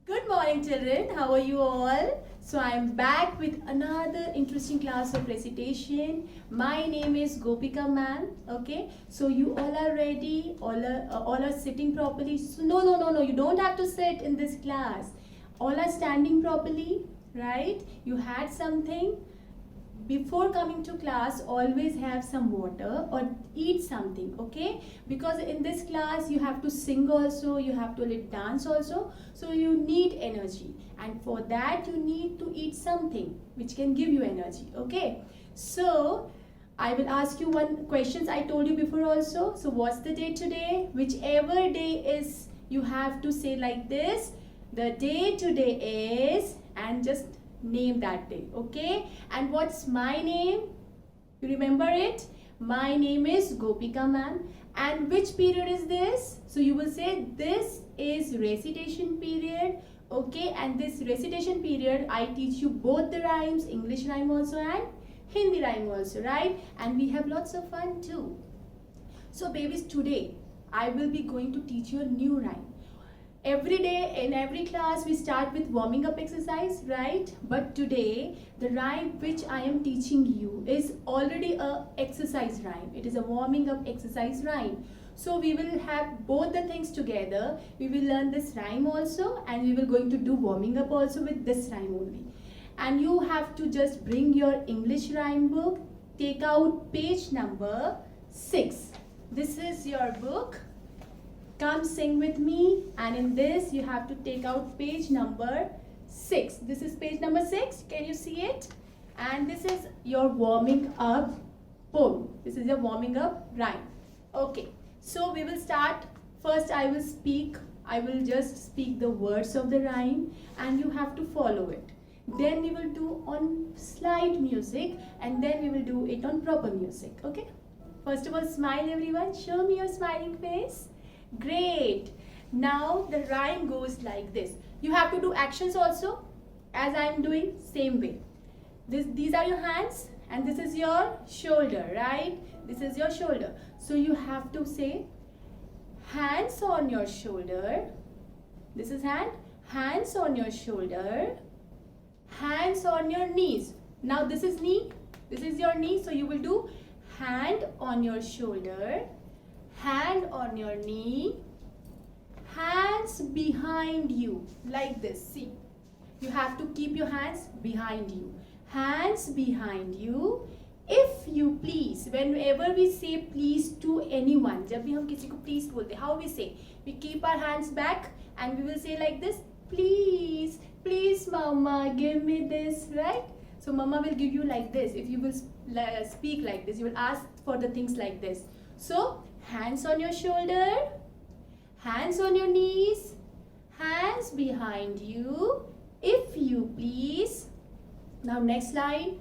Good morning, children. How are you all? So I am back with another interesting class of recitation. My name is Gopika ma'am. Okay. So you all are ready. All are sitting properly. So no. You don't have to sit in this class. All are standing properly, right? You had something. Before coming to class, always have some water or eat something, okay? Because in this class you have to sing also, you have to dance also, so you need energy, and for that you need to eat something which can give you energy, okay? So I will ask you one questions I told you before also. So what's the day today? Whichever day is, you have to say like this: the day today is, and just name that day, okay? And what's my name? You remember it? My name is Gopika ma'am. And which period is this? So you will say this is recitation period, okay? And this recitation period, I teach you both the rhymes, English rhyme also and Hindi rhyme also, right? And we have lots of fun too. So babies, today I will be going to teach you a new rhyme. Every day in every class we start with warming up exercise, right? But today the rhyme which I am teaching you is already a exercise rhyme. It is a warming up exercise rhyme. So we will have both the things together. We will learn this rhyme also, and we will going to do warming up also with this rhyme only. And you have to just bring your English rhyme book, take out page number 6. This is your book. Come sing with me, and in this you have to take out page number 6. This is page number 6. Can you see it? And this is your warming up poem. This is your warming up rhyme. Okay, so we will start. First I will just speak the words of the rhyme, and you have to follow it. Then we will do on slide music, and then we will do it on proper music. Okay, first of all, smile everyone. Show me your smiling face. Great. Now the rhyme goes like this. You have to do actions also, as I am doing, same way. These are your hands, and this is your shoulder, right? This is your shoulder. So you have to say hands on your shoulder. This is hand. Hands on your shoulder. Hands on your knees. Now this is knee. This is your knee. So you will do hand on your shoulder, hand on your knee, hands behind you, like this. See, you have to keep your hands behind you. Hands behind you. If you please, whenever we say please to anyone, जब भी हम किसी को please बोलते, how we say? We keep our hands back and we will say like this: please, please mama, give me this, right? So mama will give you like this. If you will speak like this, you will ask for the things like this. So hands on your shoulder, hands on your knees, hands behind you, if you please. Now next line,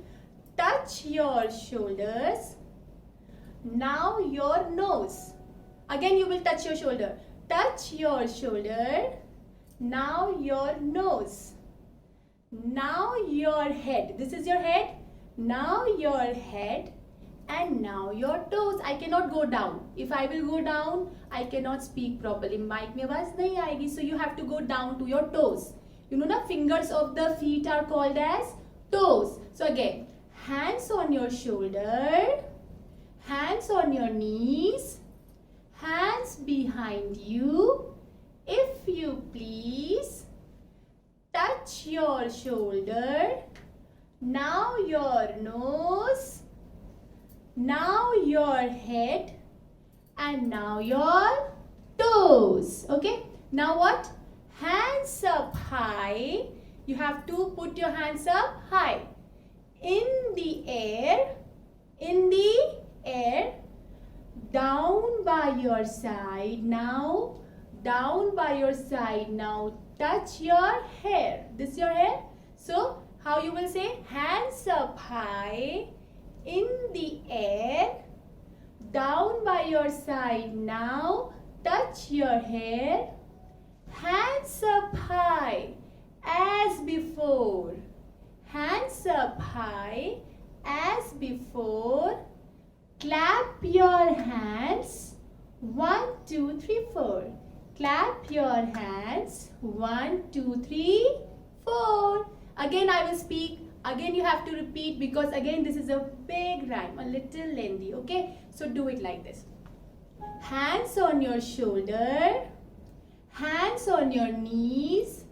touch your shoulders. Now your nose. Again you will touch your shoulder. Touch your shoulder. Now your nose. Now your head. This is your head. Now your head. And now your toes. I cannot go down. If I will go down, I cannot speak properly. Mic में आवाज नहीं आएगी. So you have to go down to your toes. You know na, fingers of the feet are called as toes. So again, hands on your shoulder, hands on your knees, hands behind you, if you please. Touch your shoulder. Now your nose. Now your head, and now your toes. Okay, now what? Hands up high. You have to put your hands up high. In the air, in the air. Down by your side now. Down by your side now. Touch your hair. This is your hair. So how you will say? Hands up high. In the air, down by your side now, touch your hair, hands up high, as before, hands up high, as before, clap your hands, 1, 2, 3, 4, Clap your hands. 1, 2, 3, 4. Again I will speak. Again you have to repeat because again this is a big rhyme, a little lengthy. Okay, so do it like this. Hands on your shoulder. Hands on your knees.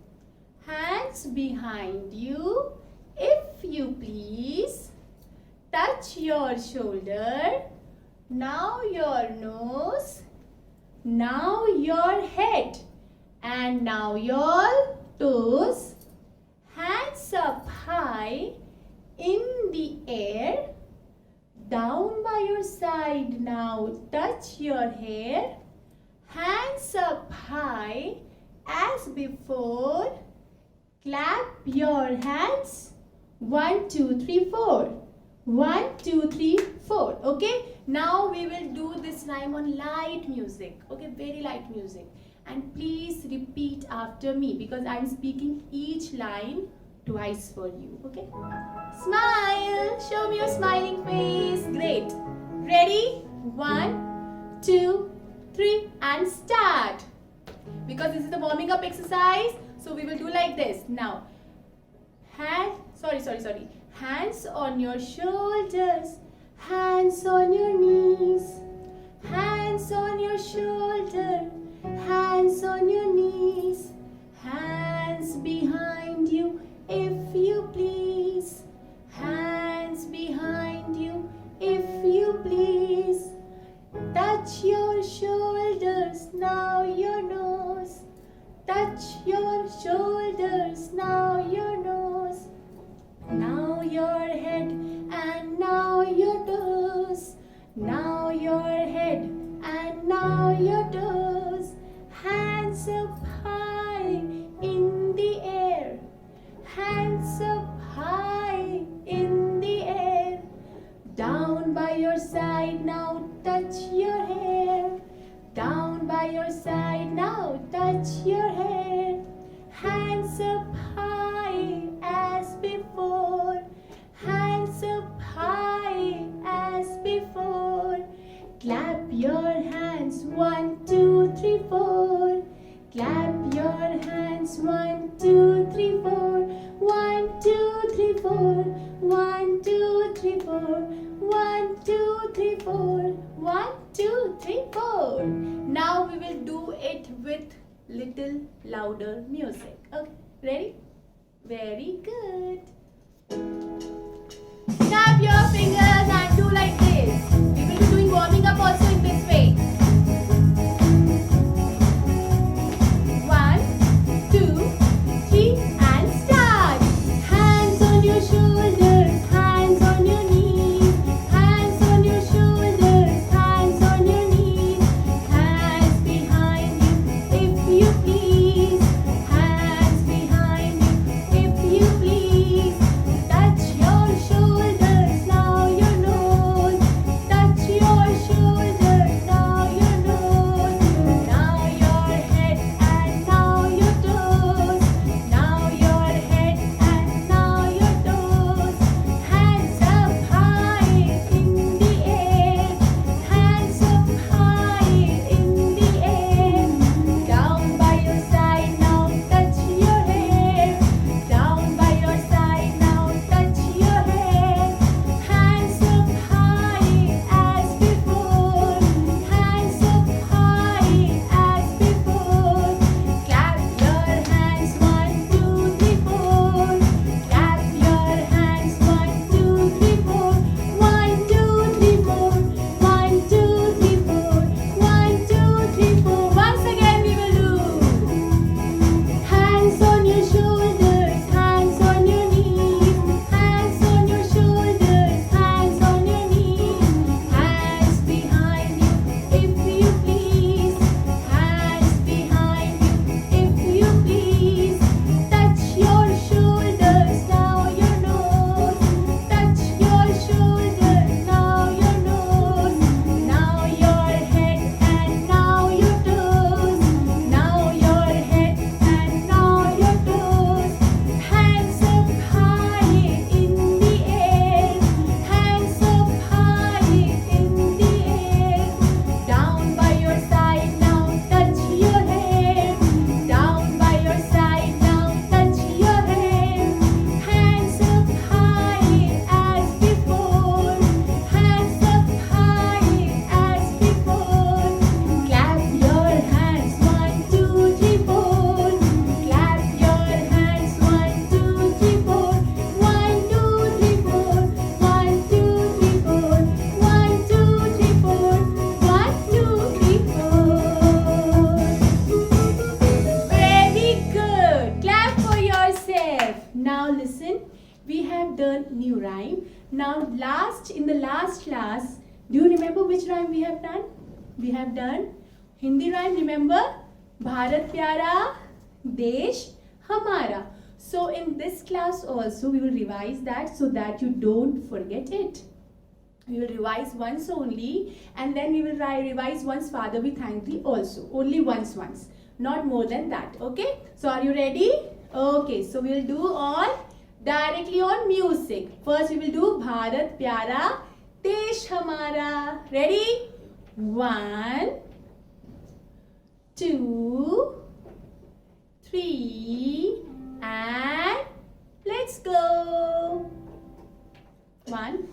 Hands behind you. If you please. Touch your shoulder. Now your nose. Now your head. And now your toes. Hands up high in the air. Down by your side. Now touch your hair. Hands up high as before. Clap your hands. 1, 2, 3, 4. 1, 2, 3, 4. Okay. Now we will do this rhyme on light music. Okay. Very light music. And please repeat after me because I am speaking each line twice for you. Okay. Smile. Show me your smiling face. Great. Ready? 1, 2, 3 and start. Because this is the warming up exercise. So we will do like this. Now. Hands on your shoulders, hands on your knees, hands on your shoulder, hands on your knees, hands behind you if you please, hands behind you if you please. Touch your shoulders, now your nose, touch your shoulders, now your nose. Now your head and now your toes. Now your head and now your toes. Hands up high in the air. Hands up high in the air. Down by your side now touch your hair. Down by your side now touch your hair. Hands up high as before. Hands up high as before. Clap your hands. 1, 2, 3, 4. Clap your hands. 1, 2, 3, 4. 1, 2, 3, 4. 1, 2, 3, 4. 1, 2, 3, 4. 1, 2, 3, 4. Now we will do it with little louder music. Okay, ready? Very good. Snap your fingers and do like this. We will be doing warming up also in this way. 1, 2, 3 and start. Hands on your shoulders, hands on your knees, hands on your shoulders, hands on your knees, hands behind you if you please, hands behind you if you please. Touch your shoulders, now Now in the last class, do you remember which rhyme we have done? We have done Hindi rhyme, remember? Bharat Pyara, Desh Hamara. So in this class also we will revise that so that you don't forget it. We will revise once only, and then we will revise once Father we thank thee also. Only once. Not more than that. Okay? So are you ready? Okay. So we will do directly on music. First we will do Bharat Pyara Desh Hamara. Ready? 1, 2, 3, and let's go. 1.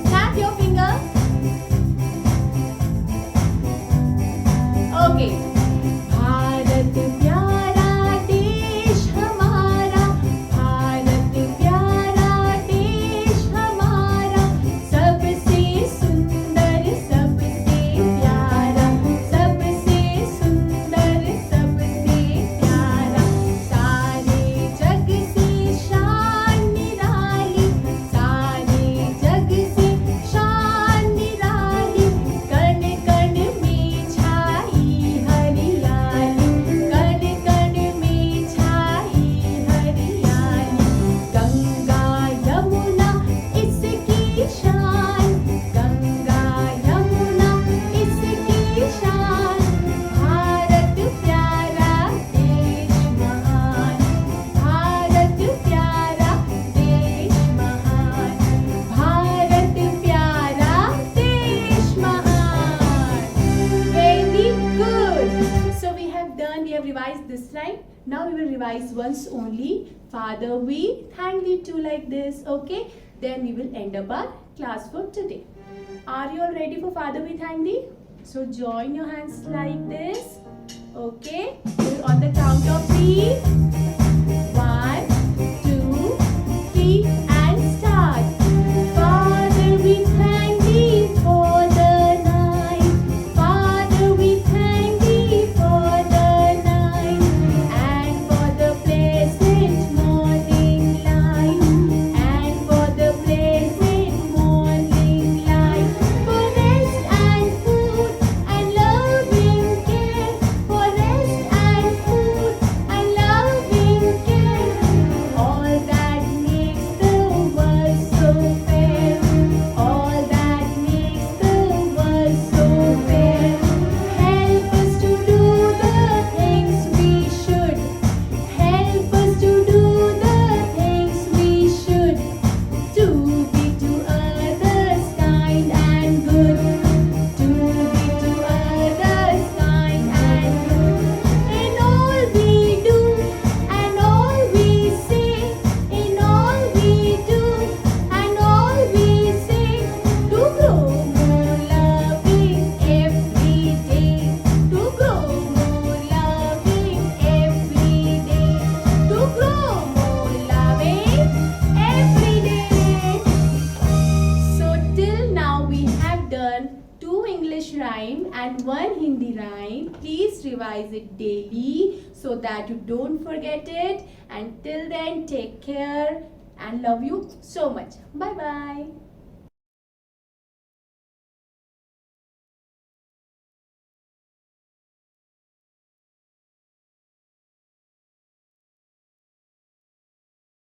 Tap your finger. Okay. Bharat pyara desh hamara, Bharat pyara desh hamara, sabse sundar sabse pyara, sabse sundar sabse pyara, सारे जग से शान निराली, सारे जग से शान निराली, कण कण में छाई हरियाली, कण कण में छाई हरियाली, गंगा यमुना इसकी शान, गंगा यमुना इसकी शान, भारत प्यारा देश महान, भारत प्यारा देश महान, भारत प्यारा देश महान. Very good. So we have revised this rhyme. Now we will revise once only. Father, we thank thee too, like this. Okay. Then we will end up our class for today. Are you all ready for Father, we thank thee? So join your hands like this. Okay. On the count of 3. 1, 2, 3, and start. Father, we thank thee for the night. Father, we thank thee for the night, and for the pleasant morning light, and for the pleasant morning light, for rest and food and loving care, for rest and food and loving care, all that makes the world so fair, all that makes the world so fair. Help us to do the things we should, help us to do the things we should, to be to others kind and good, to be to others kind and good. In all we do and all we say, in all we do and all we say, to grow more loving every day, to grow more loving every day, to grow more loving every day. So till now we have done 2 English rhyme and 1 Hindi rhyme. Please revise it daily so that you don't forget it. And till then, take care and love you so much. Bye bye.